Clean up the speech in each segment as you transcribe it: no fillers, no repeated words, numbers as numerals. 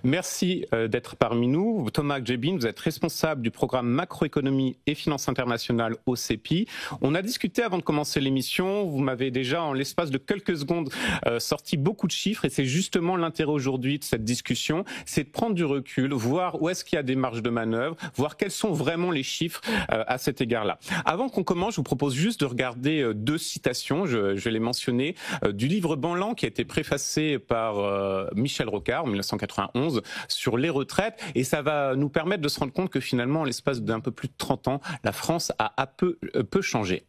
Merci d'être parmi nous. Thomas Gdjebine, vous êtes responsable du programme macroéconomie et finances internationales au CEPI. On a discuté avant de commencer l'émission. Vous m'avez déjà, en l'espace de quelques secondes, sorti beaucoup de chiffres et c'est justement l'intérêt aujourd'hui de cette discussion, c'est de prendre du recul, voir où est-ce qu'il y a des marges de manœuvre, voir quels sont vraiment les chiffres à cet égard-là. Avant qu'on commence, je vous propose juste de regarder deux citations, je vais les mentionner, du livre blanc qui a été préfacé par Michel Rocard en 1991 sur les retraites, et ça va nous permettre de se rendre compte que finalement, en l'espace d'un peu plus de 30 ans, la France a peu changé.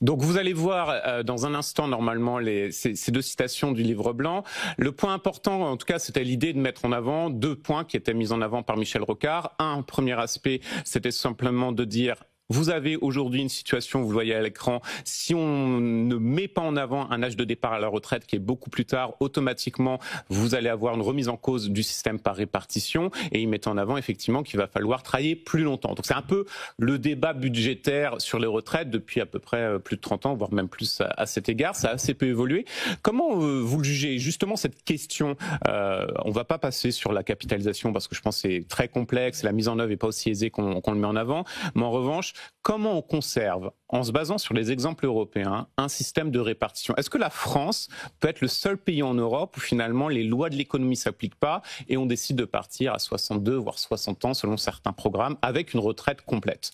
Donc vous allez voir dans un instant normalement ces deux citations du livre blanc. Le point important, en tout cas, c'était l'idée de mettre en avant deux points qui étaient mis en avant par Michel Rocard. Un premier aspect, c'était simplement de dire: vous avez aujourd'hui une situation, vous le voyez à l'écran, si on ne met pas en avant un âge de départ à la retraite qui est beaucoup plus tard, automatiquement, vous allez avoir une remise en cause du système par répartition, et il met en avant effectivement qu'il va falloir travailler plus longtemps. Donc c'est un peu le débat budgétaire sur les retraites depuis à peu près plus de 30 ans, voire même plus à cet égard. Ça a assez peu évolué. Comment vous le jugez, justement, cette question? On va pas passer sur la capitalisation parce que je pense que c'est très complexe, la mise en œuvre n'est pas aussi aisée qu'on le met en avant, mais en revanche, comment on conserve, en se basant sur les exemples européens, un système de répartition? Est-ce que la France peut être le seul pays en Europe où finalement les lois de l'économie ne s'appliquent pas et on décide de partir à 62 voire 60 ans selon certains programmes avec une retraite complète?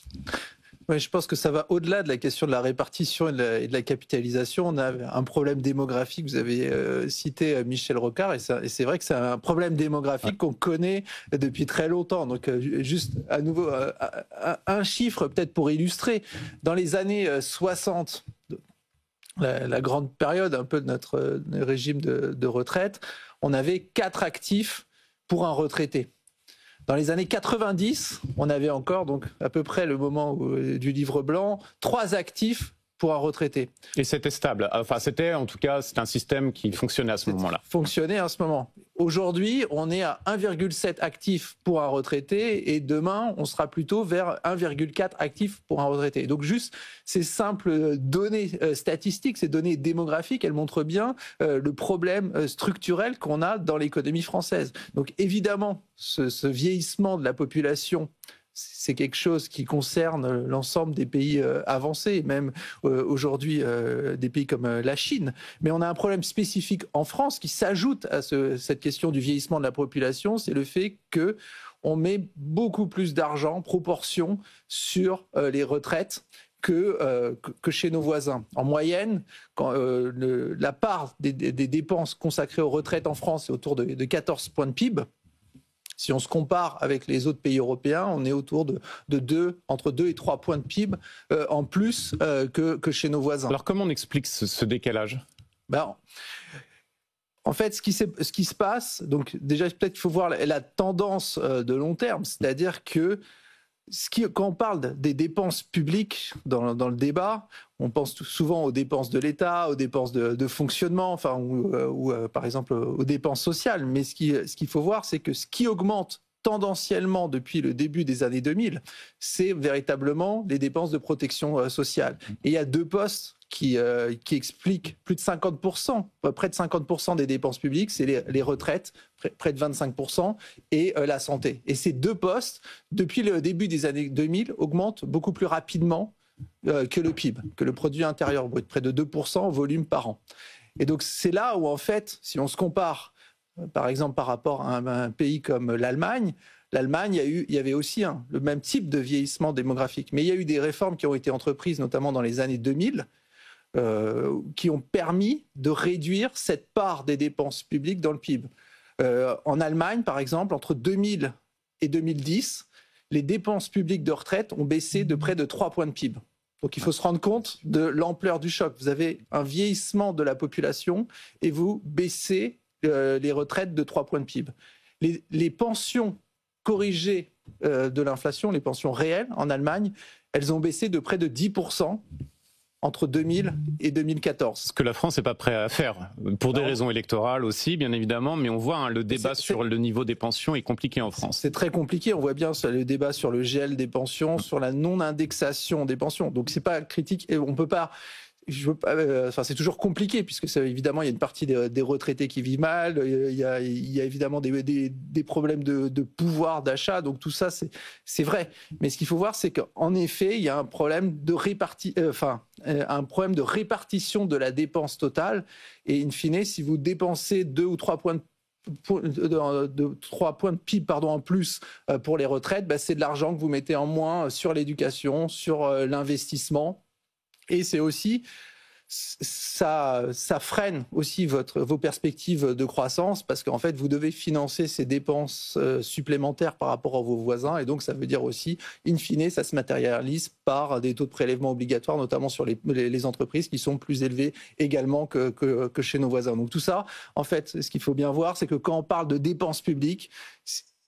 Oui, je pense que ça va au-delà de la question de la répartition et de la capitalisation. On a un problème démographique. Vous avez cité Michel Rocard, et c'est vrai que c'est un problème démographique qu'on connaît depuis très longtemps. Donc, juste à nouveau, un chiffre peut-être pour illustrer. Dans les années 60, la grande période un peu de notre régime de retraite, on avait 4 actifs pour un retraité. Dans les années 90, on avait encore, donc à peu près le moment du livre blanc, 3 actifs pour un retraité. Et c'était stable. Enfin, c'était en tout cas, c'est un système qui fonctionnait à ce moment-là. Fonctionnait à ce moment. Aujourd'hui, on est à 1,7 actifs pour un retraité et demain, on sera plutôt vers 1,4 actifs pour un retraité. Donc juste ces simples données statistiques, ces données démographiques, elles montrent bien le problème structurel qu'on a dans l'économie française. Donc évidemment, ce vieillissement de la population, c'est quelque chose qui concerne l'ensemble des pays avancés, même aujourd'hui des pays comme la Chine. Mais on a un problème spécifique en France qui s'ajoute à cette question du vieillissement de la population, c'est le fait qu'on met beaucoup plus d'argent en proportion sur les retraites que chez nos voisins. En moyenne, la part des dépenses consacrées aux retraites en France est autour de 14 points de PIB. Si on se compare avec les autres pays européens, on est autour entre 2 et 3 points de PIB en plus que chez nos voisins. Alors comment on explique ce décalage ? En fait, ce qui se passe, donc déjà peut-être qu'il faut voir la tendance de long terme, c'est-à-dire que quand on parle des dépenses publiques dans le débat, on pense souvent aux dépenses de l'État, aux dépenses de fonctionnement, enfin, ou par exemple aux dépenses sociales. Mais ce qu'il faut voir, c'est que ce qui augmente tendanciellement depuis le début des années 2000, c'est véritablement les dépenses de protection sociale. Et il y a 2 postes qui expliquent plus de 50%, près de 50% des dépenses publiques, c'est les retraites, près de 25%, et la santé. Et ces 2 postes, depuis le début des années 2000, augmentent beaucoup plus rapidement que le PIB, que le produit intérieur brut, près de 2% en volume par an. Et donc c'est là où, en fait, si on se compare, par exemple, par rapport à un pays comme l'Allemagne, il y avait aussi le même type de vieillissement démographique. Mais il y a eu des réformes qui ont été entreprises, notamment dans les années 2000, qui ont permis de réduire cette part des dépenses publiques dans le PIB. En Allemagne, par exemple, entre 2000 et 2010, les dépenses publiques de retraite ont baissé de près de 3 points de PIB. Donc il faut se rendre compte de l'ampleur du choc. Vous avez un vieillissement de la population et vous baissez les retraites de 3 points de PIB. Les pensions corrigées de l'inflation, les pensions réelles en Allemagne, elles ont baissé de près de 10% entre 2000 et 2014. Ce que la France n'est pas prête à faire, pour des raisons électorales aussi, bien évidemment, mais on voit le débat sur le niveau des pensions est compliqué en France. C'est très compliqué, on voit bien le débat sur le gel des pensions, sur la non-indexation des pensions. Donc c'est pas critique, et on peut pas... c'est toujours compliqué puisque évidemment il y a une partie des retraités qui vit mal, il y a évidemment des problèmes de pouvoir d'achat, donc tout ça c'est vrai. Mais ce qu'il faut voir, c'est qu'en effet il y a un problème de répartition de la dépense totale, et in fine, si vous dépensez 2 ou 3 points de PIB en plus pour les retraites, c'est de l'argent que vous mettez en moins sur l'éducation, sur l'investissement. Et c'est aussi, ça freine aussi vos perspectives de croissance, parce qu'en fait, vous devez financer ces dépenses supplémentaires par rapport à vos voisins. Et donc, ça veut dire aussi, in fine, ça se matérialise par des taux de prélèvement obligatoires, notamment sur les entreprises, qui sont plus élevés également que chez nos voisins. Donc tout ça, en fait, ce qu'il faut bien voir, c'est que quand on parle de dépenses publiques,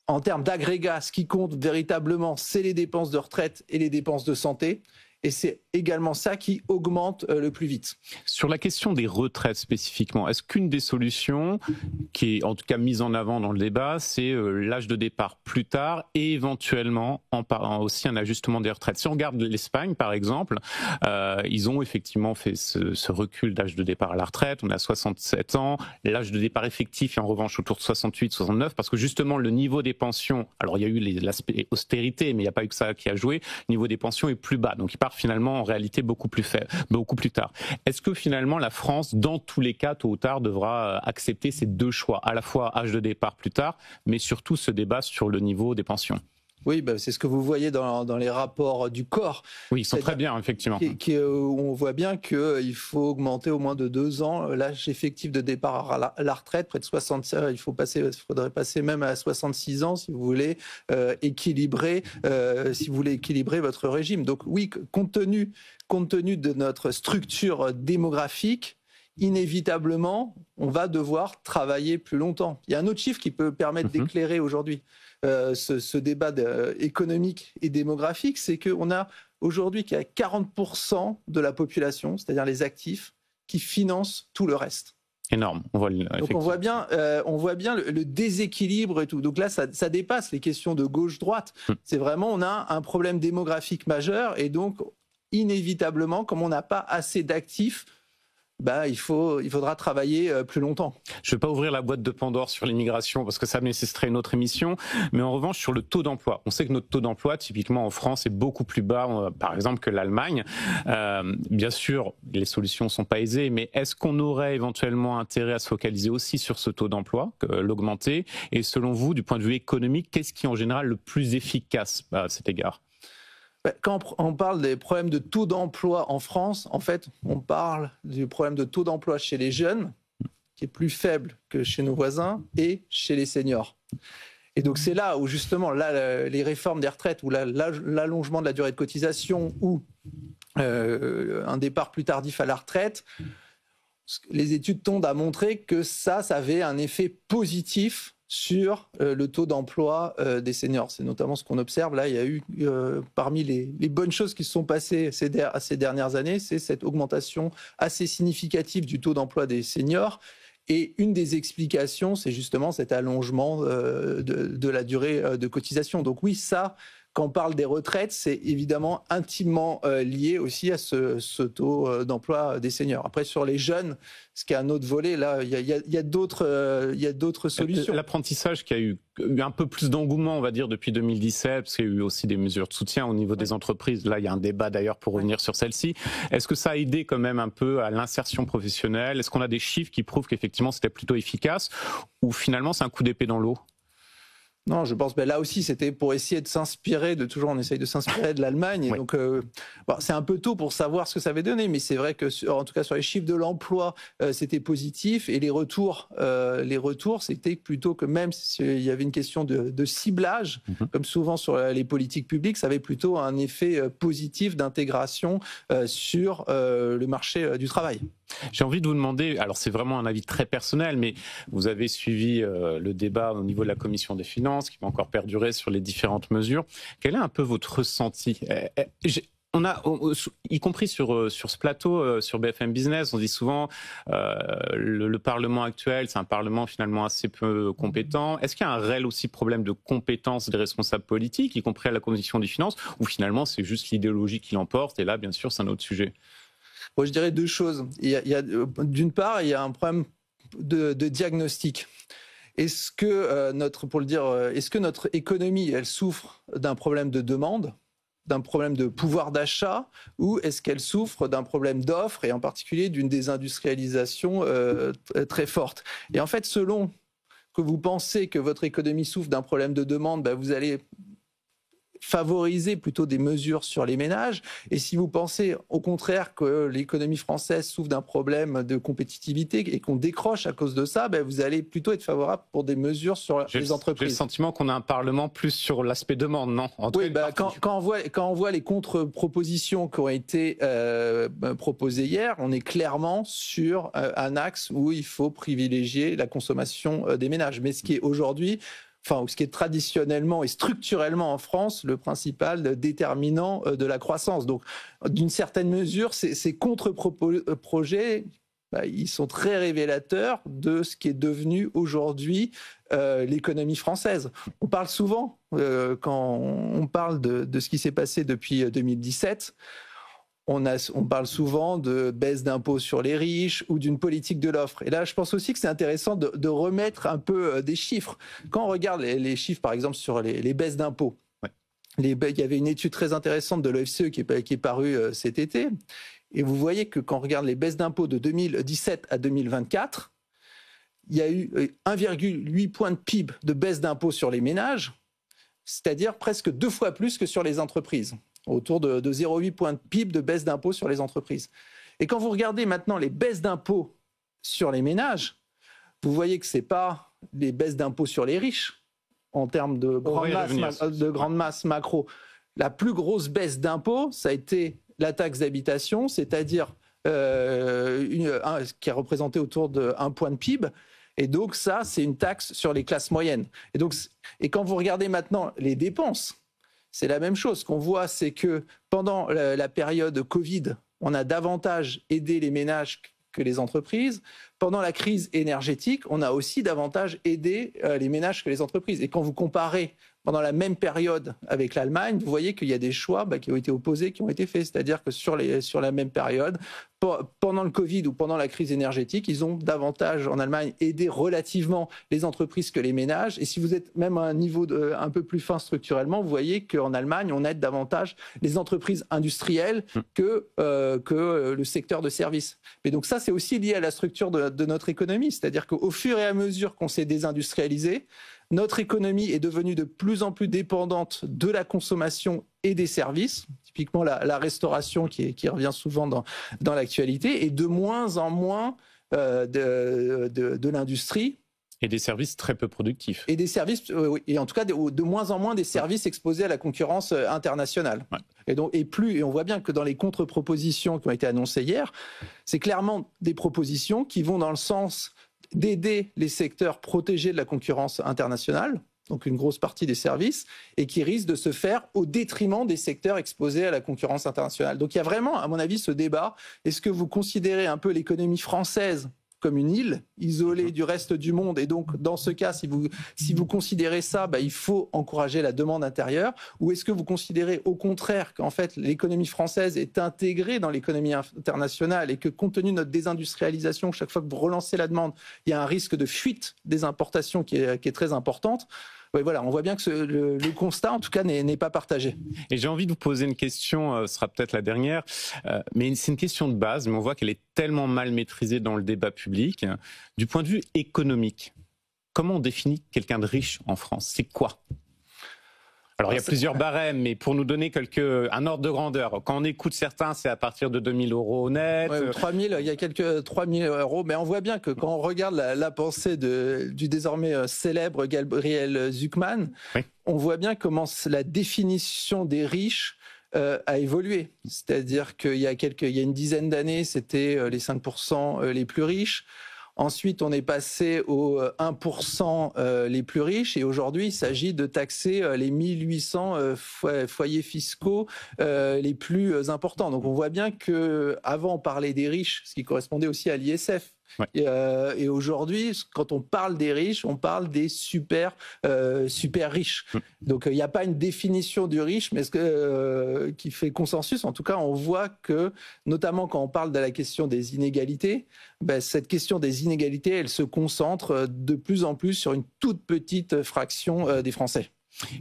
en termes d'agrégat, ce qui compte véritablement, c'est les dépenses de retraite et les dépenses de santé. Et c'est également ça qui augmente le plus vite. Sur la question des retraites spécifiquement, est-ce qu'une des solutions qui est en tout cas mise en avant dans le débat, c'est l'âge de départ plus tard et éventuellement aussi un ajustement des retraites? Si on regarde l'Espagne par exemple, ils ont effectivement fait ce recul d'âge de départ à la retraite. On est à 67 ans. L'âge de départ effectif est en revanche autour de 68, 69, parce que justement le niveau des pensions, alors il y a eu l'aspect austérité, mais il n'y a pas eu que ça qui a joué, le niveau des pensions est plus bas. Donc il part finalement en réalité beaucoup plus tard. Est-ce que finalement la France, dans tous les cas, tôt ou tard, devra accepter ces deux choix, à la fois âge de départ plus tard, mais surtout ce débat sur le niveau des pensions? Oui, c'est ce que vous voyez dans les rapports du corps. Oui, ils sont très bien, effectivement. Où on voit bien qu'il faut augmenter au moins de 2 ans l'âge effectif de départ à la retraite, près de 60. Il faudrait passer même à 66 ans si vous voulez équilibrer votre régime. Donc oui, compte tenu de notre structure démographique, inévitablement, on va devoir travailler plus longtemps. Il y a un autre chiffre qui peut permettre d'éclairer aujourd'hui ce débat économique et démographique, c'est qu'on a aujourd'hui qu'il y a 40% de la population, c'est-à-dire les actifs, qui financent tout le reste. Énorme. Donc on voit bien le déséquilibre et tout. Donc là, ça dépasse les questions de gauche-droite. C'est vraiment, on a un problème démographique majeur, et donc inévitablement, comme on n'a pas assez d'actifs, il faudra travailler plus longtemps. Je ne vais pas ouvrir la boîte de Pandore sur l'immigration parce que ça nécessiterait une autre émission, mais en revanche sur le taux d'emploi. On sait que notre taux d'emploi, typiquement en France, est beaucoup plus bas, par exemple, que l'Allemagne. Bien sûr, les solutions ne sont pas aisées, mais est-ce qu'on aurait éventuellement intérêt à se focaliser aussi sur ce taux d'emploi, l'augmenter? Et selon vous, du point de vue économique, qu'est-ce qui est en général le plus efficace à cet égard? Quand on parle des problèmes de taux d'emploi en France, en fait, on parle du problème de taux d'emploi chez les jeunes, qui est plus faible que chez nos voisins, et chez les seniors. Et donc c'est là où justement les réformes des retraites, ou l'allongement de la durée de cotisation, ou un départ plus tardif à la retraite, les études tendent à montrer que ça avait un effet positif sur le taux d'emploi des seniors. C'est notamment ce qu'on observe. Là, il y a eu, parmi les bonnes choses qui se sont passées ces dernières années, c'est cette augmentation assez significative du taux d'emploi des seniors. Et une des explications, c'est justement cet allongement de la durée de cotisation. Donc oui, ça, quand on parle des retraites, c'est évidemment intimement lié aussi à ce taux d'emploi des seniors. Après, sur les jeunes, ce qui est un autre volet, là, il y a d'autres solutions. L'apprentissage qui a eu un peu plus d'engouement, on va dire, depuis 2017, parce qu'il y a eu aussi des mesures de soutien au niveau des entreprises. Là, il y a un débat d'ailleurs pour revenir sur celle-ci. Est-ce que ça a aidé quand même un peu à l'insertion professionnelle? Est-ce qu'on a des chiffres qui prouvent qu'effectivement c'était plutôt efficace, ou finalement c'est un coup d'épée dans l'eau? Non, je pense là aussi c'était pour essayer de s'inspirer on essaye de s'inspirer de l'Allemagne. Oui. Donc c'est un peu tôt pour savoir ce que ça avait donné, mais c'est vrai que en tout cas sur les chiffres de l'emploi, c'était positif, et les retours c'était plutôt que, même s'il y avait une question de ciblage, comme souvent sur les politiques publiques, ça avait plutôt un effet positif d'intégration sur le marché du travail. J'ai envie de vous demander, alors c'est vraiment un avis très personnel, mais vous avez suivi le débat au niveau de la Commission des finances, qui va encore perdurer sur les différentes mesures. Quel est un peu votre ressenti? Y compris sur ce plateau, sur BFM Business, on dit souvent le Parlement actuel, c'est un Parlement finalement assez peu compétent. Est-ce qu'il y a un réel aussi problème de compétence des responsables politiques, y compris à la Commission des finances, ou finalement c'est juste l'idéologie qui l'emporte, et là bien sûr c'est un autre sujet? Bon, je dirais deux choses. D'une part, il y a un problème de diagnostic. Est-ce que est-ce que notre économie, elle souffre d'un problème de demande, d'un problème de pouvoir d'achat, ou est-ce qu'elle souffre d'un problème d'offre et en particulier d'une désindustrialisation très forte? Et en fait, selon que vous pensez que votre économie souffre d'un problème de demande, vous allez favoriser plutôt des mesures sur les ménages. Et si vous pensez au contraire que l'économie française souffre d'un problème de compétitivité et qu'on décroche à cause de ça, vous allez plutôt être favorable pour des mesures sur les entreprises. J'ai le sentiment qu'on a un Parlement plus sur l'aspect demande, non? Oui, quand on voit les contre-propositions qui ont été proposées hier, on est clairement sur un axe où il faut privilégier la consommation des ménages. Mais ce qui est aujourd'hui, ce qui est traditionnellement et structurellement en France le principal déterminant de la croissance. Donc, d'une certaine mesure, ces contre-projets, ils sont très révélateurs de ce qui est devenu aujourd'hui l'économie française. On parle souvent, quand on parle de ce qui s'est passé depuis 2017, on parle souvent de baisse d'impôts sur les riches ou d'une politique de l'offre. Et là, je pense aussi que c'est intéressant de remettre un peu des chiffres. Quand on regarde les chiffres, par exemple, sur les baisses d'impôts, il y avait une étude très intéressante de l'OFCE qui est parue cet été. Et vous voyez que quand on regarde les baisses d'impôts de 2017 à 2024, il y a eu 1,8 point de PIB de baisse d'impôts sur les ménages, c'est-à-dire presque 2 fois plus que sur les entreprises. Autour de 0,8 points de PIB de baisse d'impôts sur les entreprises. Et quand vous regardez maintenant les baisses d'impôts sur les ménages, vous voyez que ce n'est pas les baisses d'impôts sur les riches, en termes de grande masse macro. La plus grosse baisse d'impôts, ça a été la taxe d'habitation, c'est-à-dire qui a représenté autour de 1 point de PIB. Et donc ça, c'est une taxe sur les classes moyennes. Et quand vous regardez maintenant les dépenses, c'est la même chose. Ce qu'on voit, c'est que pendant la période Covid, on a davantage aidé les ménages que les entreprises. Pendant la crise énergétique, on a aussi davantage aidé les ménages que les entreprises. Et quand vous comparez pendant la même période avec l'Allemagne, vous voyez qu'il y a des choix qui ont été opposés, qui ont été faits. C'est-à-dire que sur la même période, pendant le Covid ou pendant la crise énergétique, ils ont davantage, en Allemagne, aidé relativement les entreprises que les ménages. Et si vous êtes même à un niveau un peu plus fin structurellement, vous voyez qu'en Allemagne, on aide davantage les entreprises industrielles que le secteur de services. Mais donc ça, c'est aussi lié à la structure de notre économie. C'est-à-dire qu'au fur et à mesure qu'on s'est désindustrialisé, notre économie est devenue de plus en plus dépendante de la consommation et des services, typiquement la restauration qui revient souvent dans l'actualité, et de moins en moins de l'industrie. Et des services très peu productifs. Et des services, oui, et en tout cas de moins en moins des services exposés à la concurrence internationale. Ouais. Et on voit bien que dans les contre-propositions qui ont été annoncées hier, c'est clairement des propositions qui vont dans le sens d'aider les secteurs protégés de la concurrence internationale, donc une grosse partie des services, et qui risquent de se faire au détriment des secteurs exposés à la concurrence internationale. Donc il y a vraiment, à mon avis, ce débat. Est-ce que vous considérez un peu l'économie française comme une île isolée du reste du monde? Et donc, dans ce cas, si vous considérez ça, il faut encourager la demande intérieure. Ou est-ce que vous considérez au contraire qu'en fait, l'économie française est intégrée dans l'économie internationale et que compte tenu de notre désindustrialisation, chaque fois que vous relancez la demande, il y a un risque de fuite des importations qui est très importante? Oui, voilà, on voit bien que le constat, en tout cas, n'est pas partagé. Et j'ai envie de vous poser une question, ce sera peut-être la dernière, mais c'est une question de base, mais on voit qu'elle est tellement mal maîtrisée dans le débat public. Du point de vue économique, comment on définit quelqu'un de riche en France? C'est quoi? Alors, il y a plusieurs barèmes, mais pour nous donner un ordre de grandeur. Quand on écoute certains, c'est à partir de 2 000 € net. Ouais, 3 000, il y a quelques 3 000 €. Mais on voit bien que quand on regarde la pensée du désormais célèbre Gabriel Zucman, oui, on voit bien comment la définition des riches a évolué. C'est-à-dire qu'il y a une dizaine d'années, c'était les 5% les plus riches. Ensuite, on est passé aux 1% les plus riches et aujourd'hui, il s'agit de taxer les 1800 foyers fiscaux les plus importants. Donc, on voit bien qu'avant, on parlait des riches, ce qui correspondait aussi à l'ISF, Ouais. Et aujourd'hui, quand on parle des riches, on parle des super riches. Donc il n'y a pas une définition du riche, mais qui fait consensus. En tout cas, on voit que, notamment quand on parle de la question des inégalités, cette question des inégalités, elle se concentre de plus en plus sur une toute petite fraction des Français.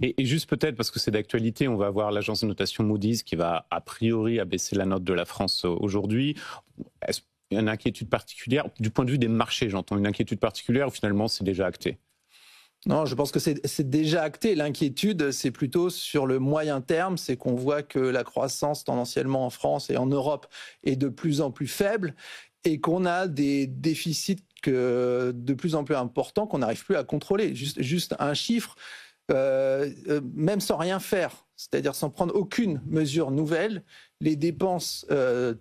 Et juste peut-être, parce que c'est d'actualité, on va avoir l'agence de notation Moody's qui va a priori abaisser la note de la France aujourd'hui. Est-ce qu'il y a une inquiétude particulière du point de vue des marchés, j'entends une inquiétude particulière, ou finalement c'est déjà acté? Non, je pense que c'est déjà acté. L'inquiétude, c'est plutôt sur le moyen terme, c'est qu'on voit que la croissance tendanciellement en France et en Europe est de plus en plus faible et qu'on a des déficits de plus en plus importants qu'on n'arrive plus à contrôler. Juste un chiffre. Même sans rien faire, c'est-à-dire sans prendre aucune mesure nouvelle, les dépenses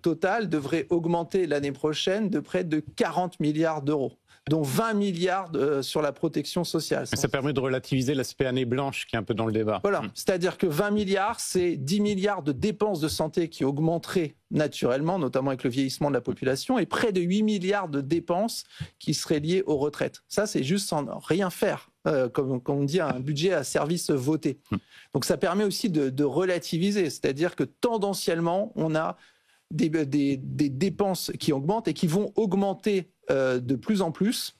totales devraient augmenter l'année prochaine de près de 40 milliards d'euros, dont 20 milliards sur la protection sociale. Ça permet de relativiser l'aspect année blanche qui est un peu dans le débat. Voilà, c'est-à-dire que 20 milliards, c'est 10 milliards de dépenses de santé qui augmenteraient naturellement, notamment avec le vieillissement de la population, et près de 8 milliards de dépenses qui seraient liées aux retraites. Ça, c'est juste sans rien faire. Comme on dit, un budget à service voté. Donc ça permet aussi de relativiser, c'est-à-dire que tendanciellement, on a des dépenses qui augmentent et qui vont augmenter de plus en plus.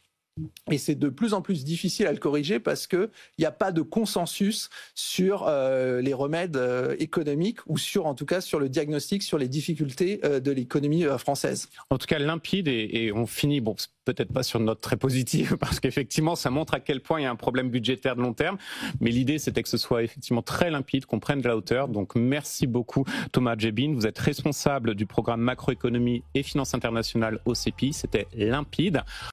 Et c'est de plus en plus difficile à le corriger parce qu'il n'y a pas de consensus sur les remèdes économiques ou en tout cas sur le diagnostic, sur les difficultés de l'économie française. En tout cas, limpide, et on finit, bon, peut-être pas sur une note très positive, parce qu'effectivement, ça montre à quel point il y a un problème budgétaire de long terme. Mais l'idée, c'était que ce soit effectivement très limpide, qu'on prenne de la hauteur. Donc, merci beaucoup, Thomas Djebine. Vous êtes responsable du programme macroéconomie et finances internationales au CEPI. C'était limpide.